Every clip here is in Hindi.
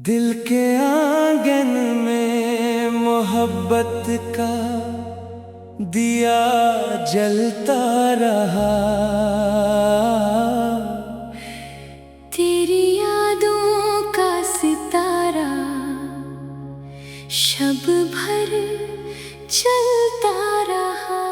दिल के आंगन में मोहब्बत का दिया जलता रहा। तेरी यादों का सितारा शब भर चलता रहा।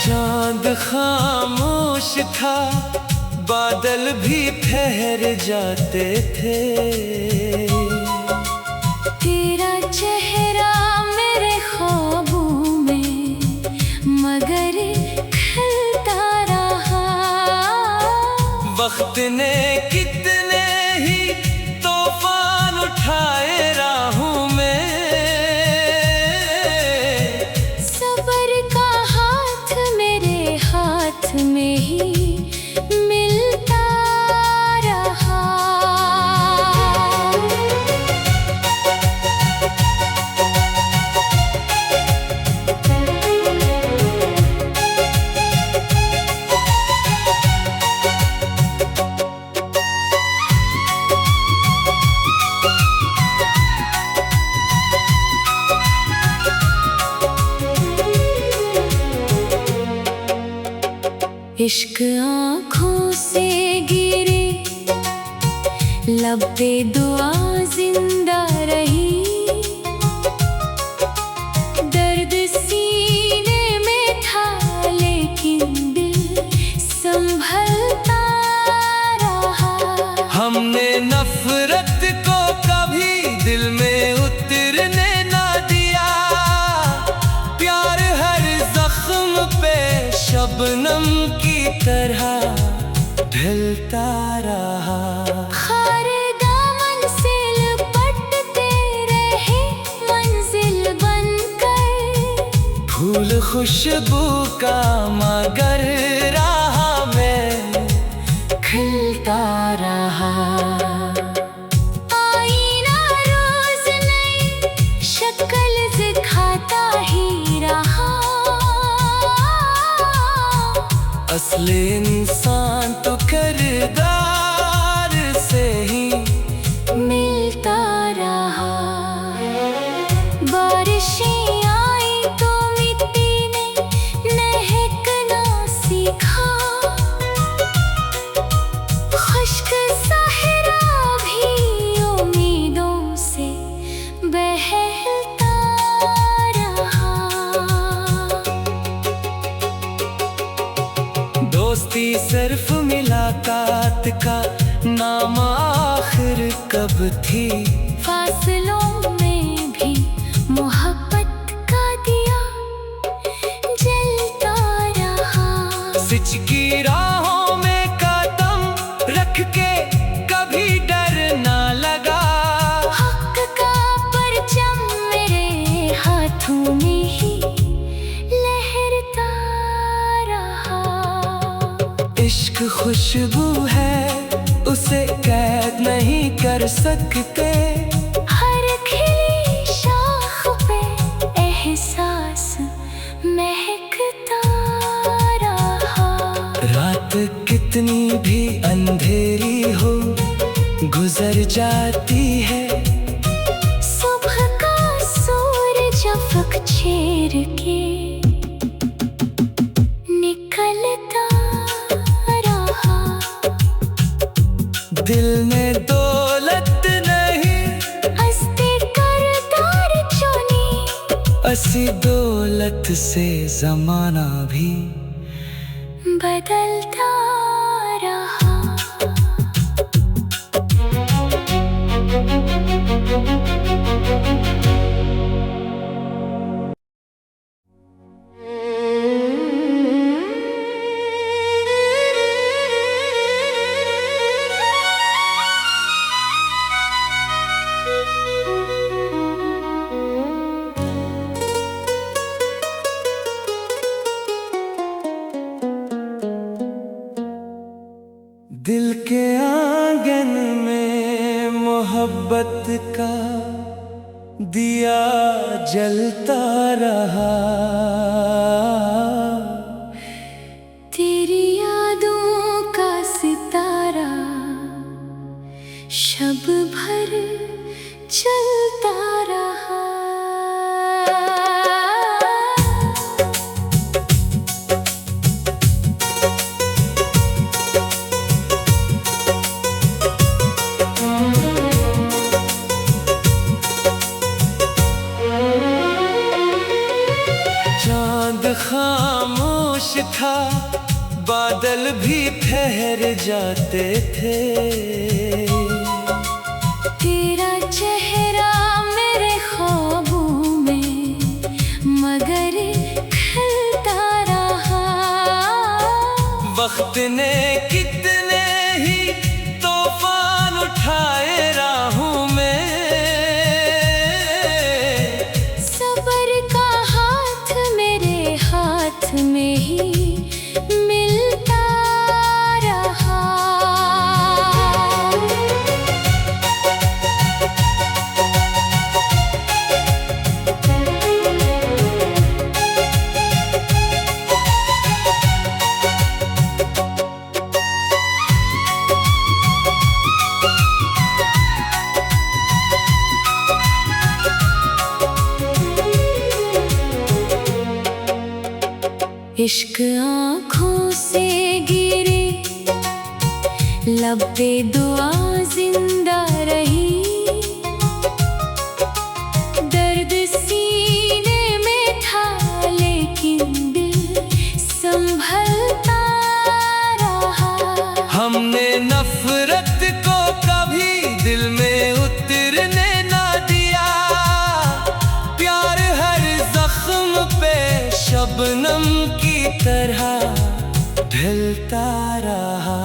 चांद खामोश था, बादल भी ठहर जाते थे। तेरा चेहरा मेरे ख्वाबों में मगर खिलता रहा। वक्त ने कितने ही तूफान उठाए राहों में, सब्र का हाथ मेरे हाथ में ही मिलता रहा। इश्क आँखों से गिरे, लब पे दुआ जिंदा रही। दर्द सीने में था लेकिन दिल संभलता रहा। हमने नफरत को कभी दिल में उतरने ना दिया। प्यार हर जख्म पे शबनम की तरह ढलता रहा। खारे दामन से लिपटते रहे मंजिल बनकर। फूल खुशबू का मगर राह में खिलता रहा। आईना रोज नई शक्ल दिखाता ही रहा। असली इंसान तो किरदार से ही मिलता रहा। बारिशें आई तो मिट्टी ने महकना सीखा। खुश्क सहरा भी उम्मीदों से बहलता रहा। दोस्ती सिर्फ मुलाकात का नाम आखिर कब थी। फासलों में भी मोहब्बत का दिया जलता रहा। सच की राहों में कदम रख के कभी डर ना लगा। हक का परचम मेरे हाथों में ही लहरता रहा। इश्क खुशबू है, उसे कैद नहीं कर सकते। हर खिली शाख पे एहसास महकता रहा। रात कितनी भी अंधेरी हो गुजर जाती है। सुबह का सी दौलत से जमाना भी बदलता रहा। दिल के आंगन में मोहब्बत का दिया जलता रहा। तेरी यादों का सितारा शब भर चलता रहा। चांद खामोश था, बादल भी ठहर जाते थे। तेरा चेहरा मेरे ख्वाबों में मगर खिलता रहा। वक्त ने कितने ही तूफान उठाए राहों में। सब्र का हाथ मेरे हाथ में ही मिलता रहा। इश्क आँखों से गिरे, लब पे दुआ जिंदा रही। दर्द सीने में था लेकिन दिल संभलता रहा। हमने नफरत को कभी दिल में उतरने ना दिया। प्यार हर जख्म पे शबनम की तरह ढलता रहा।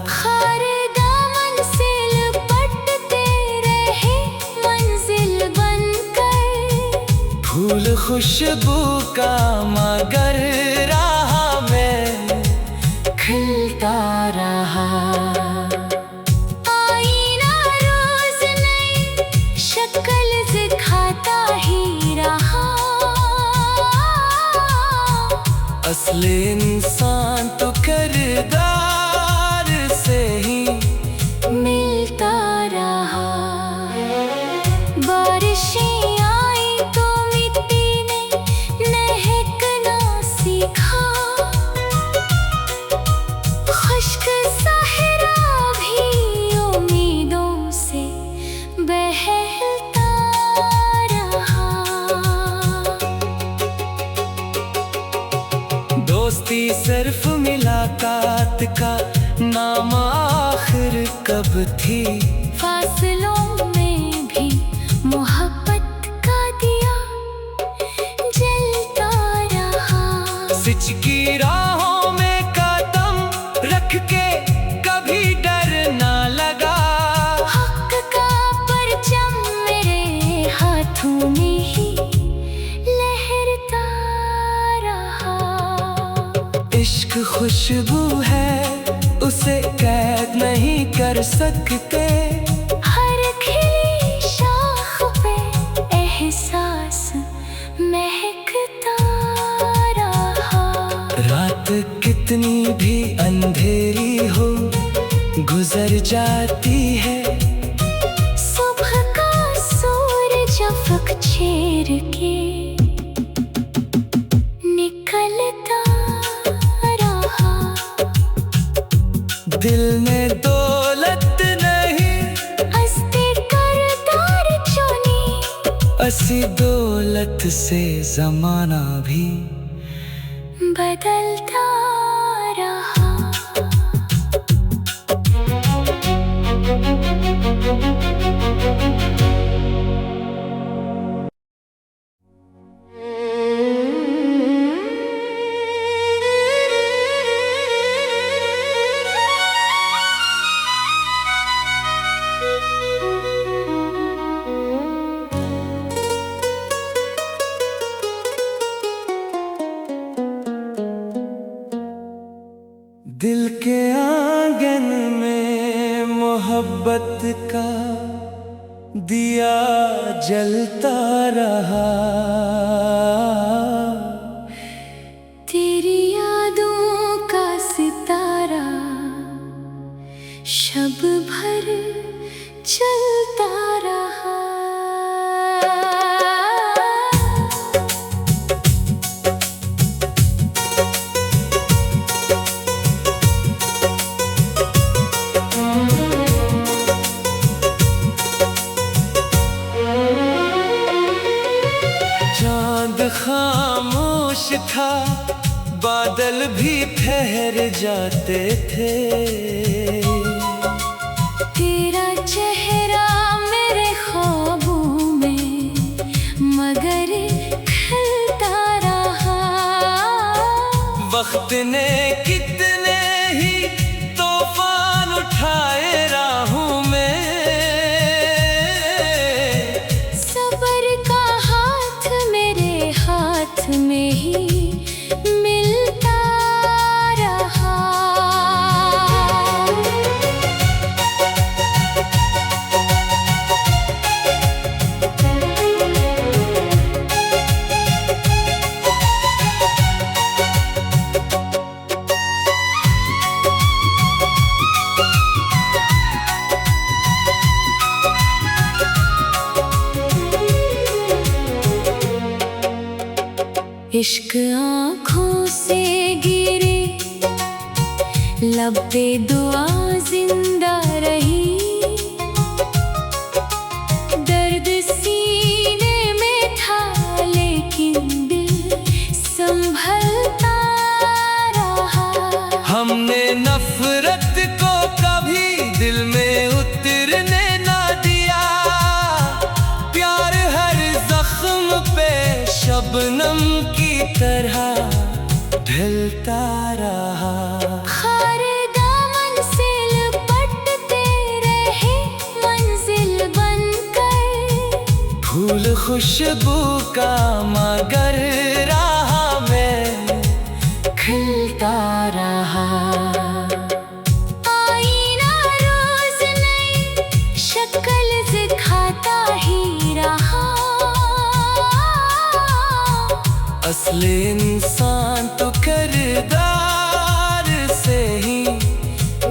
खारे दामन से लिपटते रहे मंजिल बनकर। फूल खुशबू का मगर राह में खिलता रहा। आईना रोज नई शक्ल दिखाता ही रहा। असली इंसान तो किरदार से ही मिलता रहा। बारिशें आई तो मिट्टी ने महकना सीखा। खुश्क सहरा भी उम्मीदों से बहलता रहा। दोस्ती सिर्फ मुलाकात का नाम आखिर कब थी। फासलों में भी मोहब्बत का दिया जलता रहा। सच की राहों में कदम रख के कभी डर ना लगा। हक का परचम मेरे हाथों में ही लहरता रहा। इश्क खुशबू है, उसे कैद नहीं कर सकते। हर खिली शाख पे एहसास महकता रहा। रात कितनी भी अंधेरी हो गुजर जाती है। सुबह का सूरज अफक चेर के निकलता रहा। दिल में दौलत नहीं, हंसते करतार चुनी असी दौलत से जमाना भी बदलता रहा। दिल के आंगन में मोहब्बत का दिया जलता रहा। तेरी यादों का सितारा शब भर चलता रहा। चांद खामोश था, बादल भी ठहर जाते थे। तेरा चेहरा मेरे ख्वाबों में मगर खिलता रहा। वक्त ने कितने ही तूफान उठाए राहों में। सब्र का हाथ मेरे हाथ में ही मिलता रहा। इश्क आँखों से गिरे, लब पे दुआ जिंदा रही। दर्द सीने में था लेकिन दिल संभलता रहा। हमने नफरत को कभी दिल में उतरने ना दिया। प्यार हर जख्म पे शबनम की तरह ढलता रहा। खारे दामन से लिपटते रहे मंजिल बनकर। फूल खुशबू का मगर राह में खिलता रहा। आईना रोज नई शक्ल दिखाता ही रहा। असली इंसान तो किरदार से ही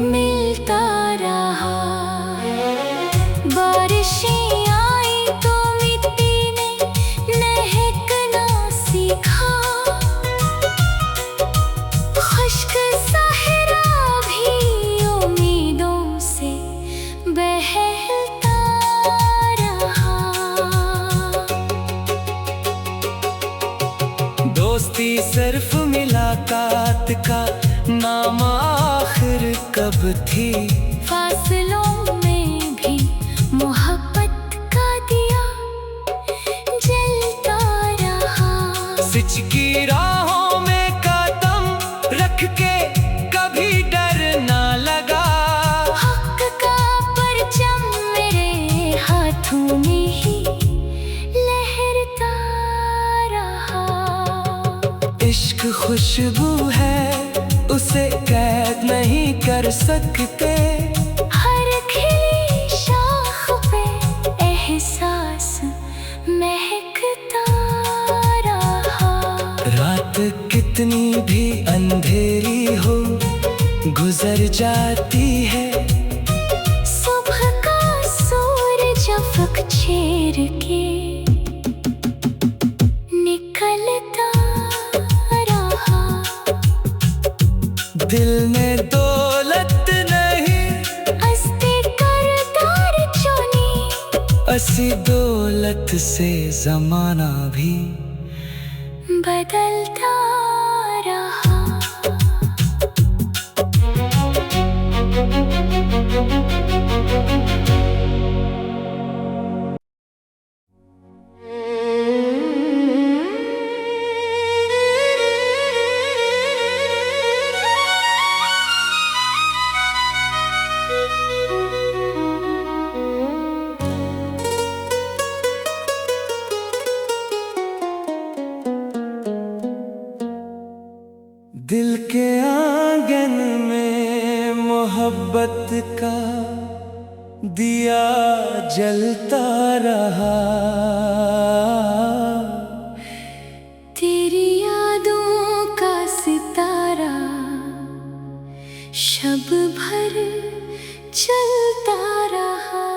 मिलता रहा। बारिशें आई तो मिट्टी ने महकना सीखा। खुश्क सहरा भी उम्मीदों से बहलता रहा। दोस्ती सिर्फ मुलाकात का नाम आखिर कब थी। फासलों में भी मोहब्बत का दिया जलता रहा। सच की राहों में कदम रख के कभी डर ना लगा। हक का परचम मेरे हाथों में ही लहरता रहा। इश्क खुशबू है, उसे कैद नहीं कर सकते। हर खिली शाख पे एहसास महकता रहा। रात कितनी भी अंधेरी हो गुजर जाती है। सुबह का सूरज अफक छेड़ के निकलता रहा। दिल ने दौलत नहीं अस्ते करदार चुनी। असी सी दौलत से जमाना भी बदलता रहा। दिल के आंगन में मोहब्बत का दिया जलता रहा। तेरी यादों का सितारा शब भर चलता रहा।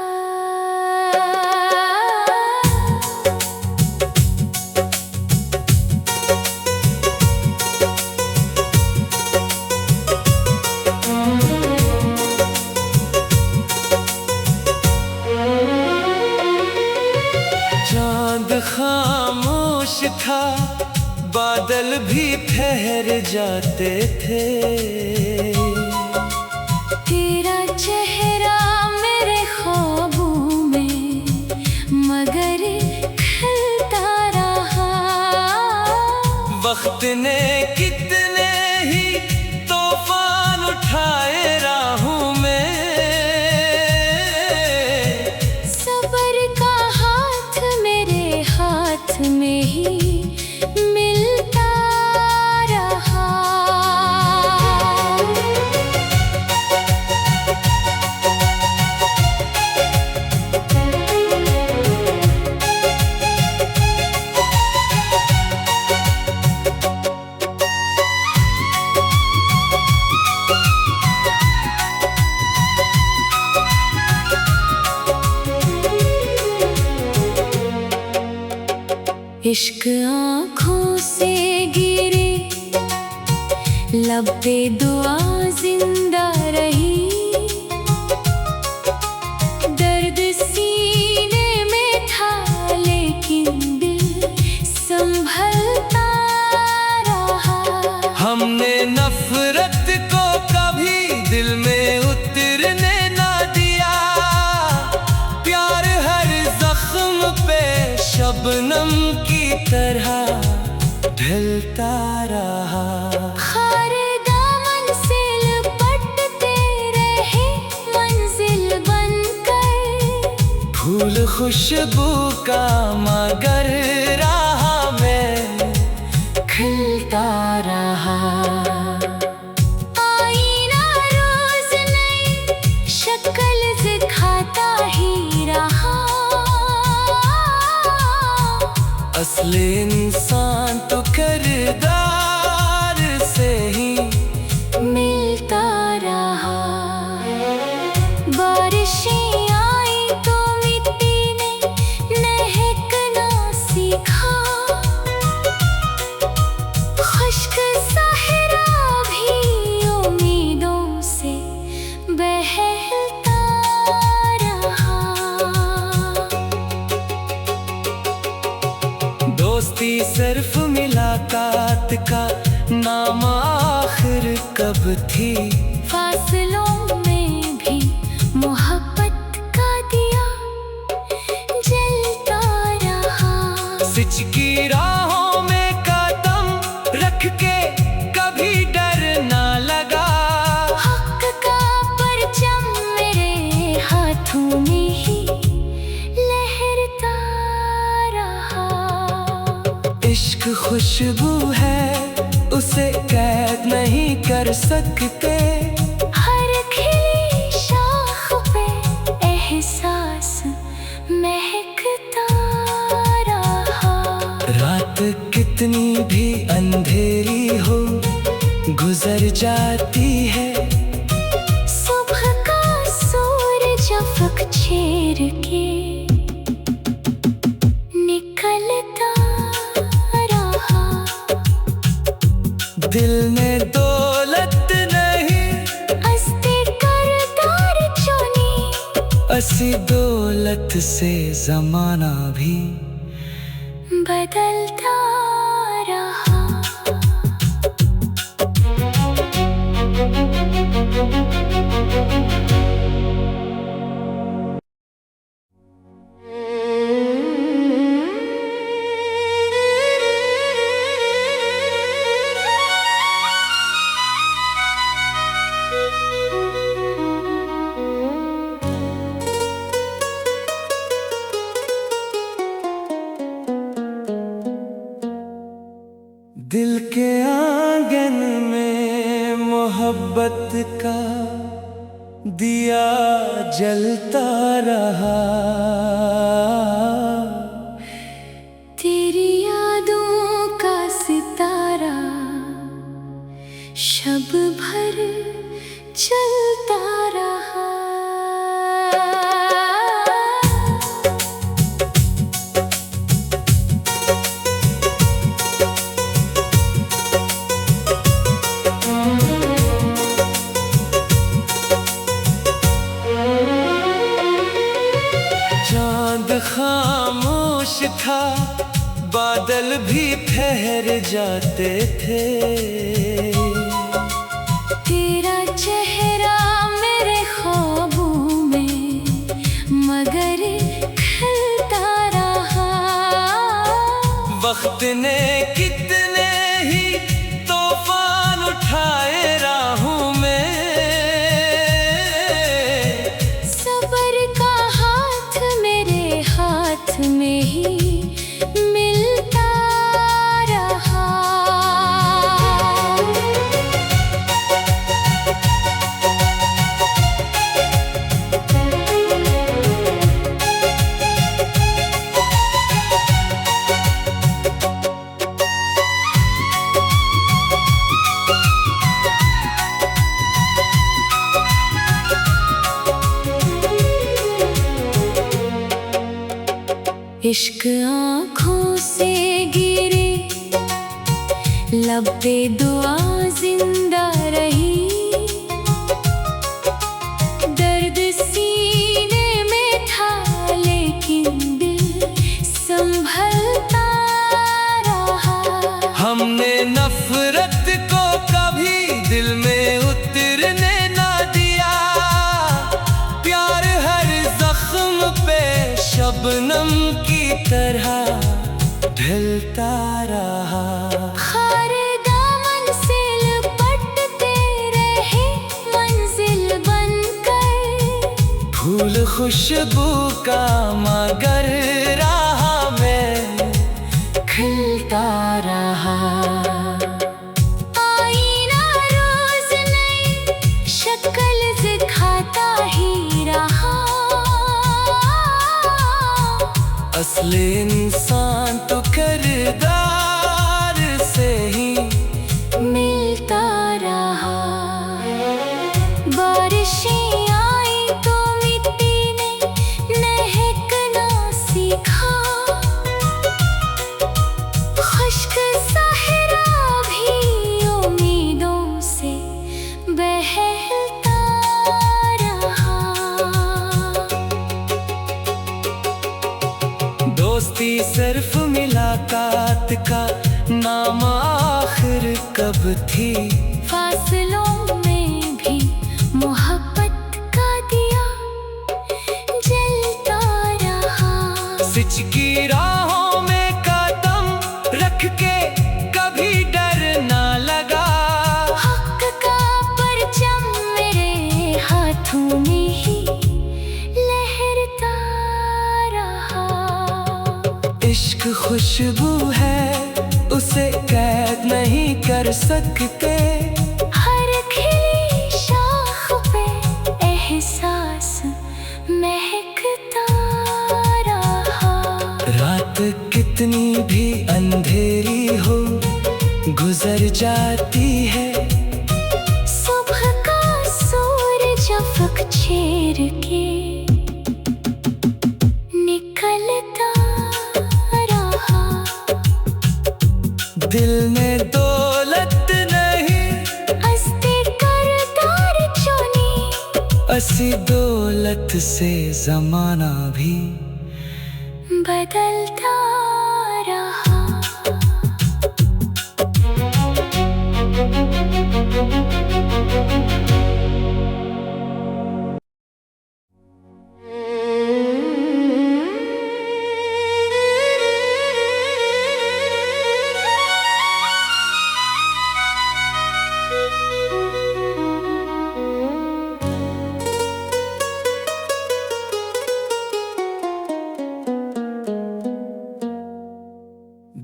चांद खामोश था, बादल भी ठहर जाते थे। तेरा चेहरा मेरे ख्वाबों में मगर खिलता रहा। वक्त ने कितने ही तूफान उठाए राहों में, सब्र का हाथ मेरे हाथ में ही मिलता रहा। इश्क आँखों से गिरे, लब पे दुआ जिंदा रही। दर्द सीने में था लेकिन दिल संभलता रहा। हमने नफरत को कभी दिल में उतरने ना दिया। प्यार हर जख्म पे शबनम की तरह ढलता रहा। खारे दामन से लिपटते रहे मंजिल बनकर। फूल खुशबू का मगर राह में खिलता रहा। आईना रोज नई शक्ल दिखाता ही रहा। असली इंसान तो किरदार से ही मिलता रहा। बारिशें आई तो मिट्टी ने महकना सीखा। खुश्क सहरा भी उम्मीदों से बहलता रहा। दोस्ती सिर्फ मुलाकात का नाम आखिर कब थी। फासलों में भी मोहब्बत का दिया जलता रहा। सच की राहों में कदम रख के कभी डर ना लगा। हक का परचम मेरे हाथों में ही लहरता रहा। इश्क खुशबू है, उसे कैद नहीं कर सकते। हर खिली शाख पे एहसास महकता रहा। रात कितनी भी अंधेरी हो गुजर जाती है। सुबह का सूरज अफक छेड़ के निकलता रहा। दिल ने दौलत नहीं अस्ते करदार चुनी, असली सी दौलत से जमाना भी बदलता रहा। दिल के आंगन में मोहब्बत का दिया जलता रहा। तेरी यादों का सितारा शब भर चलता रहा। चांद खामोश था, बादल भी ठहर जाते थे। तेरा चेहरा मेरे ख्वाबों में मगर खिलता रहा। वक्त ने कितने ही तूफान उठाए राहों में। सबर का हाथ मेरे हाथ में ही मिलता रहा। इश्क आँखों से गिरे, लब पे दुआ जिंदा रही। दर्द सीने में था लेकिन दिल संभलता रहा। हमने नफरत को कभी दिल में उतरने ना दिया। प्यार हर जख्म पे शबनम की तरह ढलता रहा। खारे दामन से लिपटते रहे मंजिल बनकर। फूल खुशबू का मगर राह में खिलता रहा। आईना रोज नई शक्ल दिखाता ही रहा। असली इंसान तो किरदार से ही मिलता रहा। बारिशें आई तो मिट्टी ने महकना सीखा। खुश्क सहरा भी उम्मीदों से बहलता रहा। दोस्ती सिर्फ मुलाकात का नाम आखिर कब थी। फासलों में भी मोहब्बत का दिया जलता रहा। सच की राहों में कदम रख के कभी डर ना लगा। हक का परचम मेरे हाथों में ही लहरता रहा। इश्क खुशबू है, उसे कैद नहीं कर सकते। हर खिली शाख पे एहसास महकता रहा। रात कितनी भी अंधेरी हो गुजर जाती है। सुबह का सूरज अफक छेड़ के निकलता रहा। दिल ने दौलत नहीं हंसते करतार चुनी, असी दौलत से जमाना भी बदलता रहा।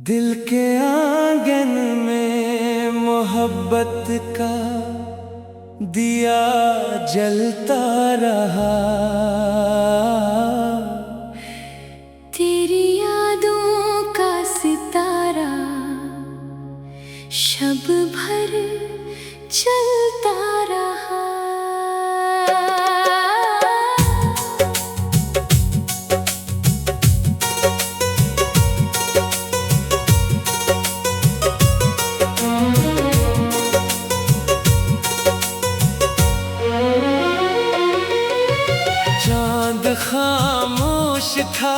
दिल के आंगन में मोहब्बत का दिया जलता रहा। तेरी यादों का सितारा शब भर चलता रहा। चांद खामोश था,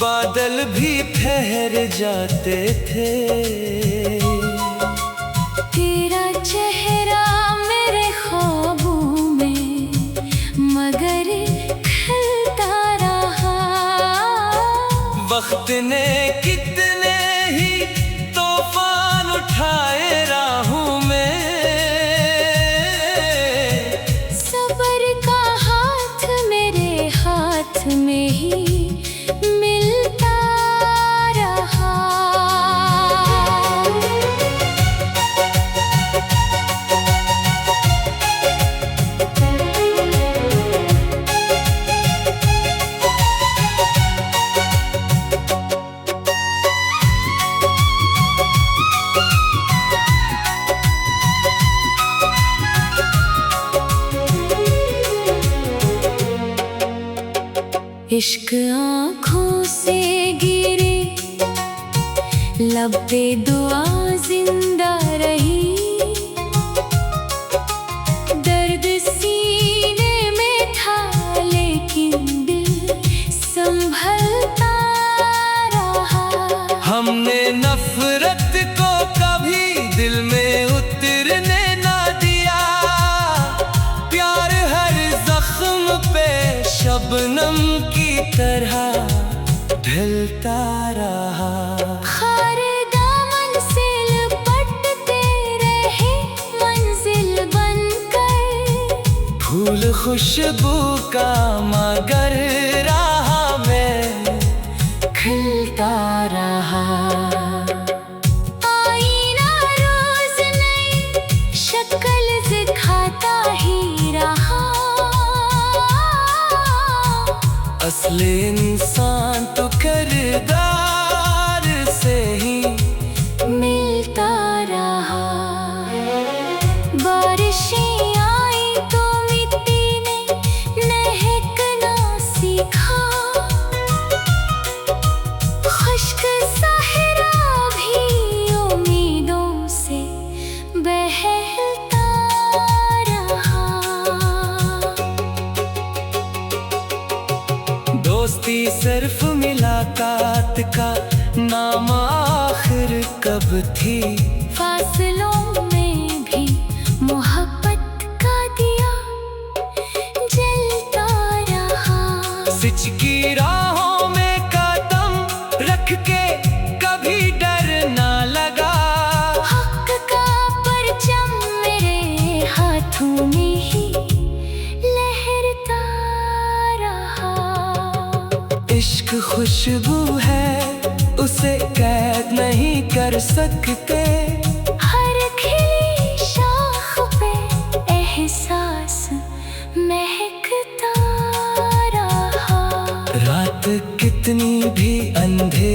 बादल भी ठहर जाते थे। तेरा चेहरा मेरे ख्वाबों में मगर खिलता रहा। वक्त ने कितने ही तूफान उठाए राहों में। सब्र का हाथ मेरे हाथ में ही मिलता रहा। इश्क आँखों से गिरे, लब पे दुआ जिंदा रही। दर्द सीने में था लेकिन दिल संभलता रहा। हमने नफरत को कभी दिल में उतरने ना दिया। प्यार हर जख्म पे शबनम की तरह ढलता रहा। खारे दामन से लिपटते रहे मंजिल बनकर। फूल खुशबू का मगर राह में खिलता रहा। आईना रोज नई शक्ल दिखाता ही रहा। असली इंसान तो किरदार से ही मिलता रहा। बारिशें आई तो मिट्टी ने महकना सीखा। खुश्क सहरा भी उम्मीदों से बहलता रहा। दोस्ती सिर्फ मुलाकात का नाम आखिर कब थी। फासलों में भी मोहब्बत का दिया जलता रहा। सच की राहों में कदम रख के कभी डर ना लगा। हक का परचम मेरे हाथों में ही लहरता रहा। इश्क खुशबू है, उसे कैद नहीं कर सकते। हर खिली शाख पे एहसास महकता रहा। रात कितनी भी अंधेरी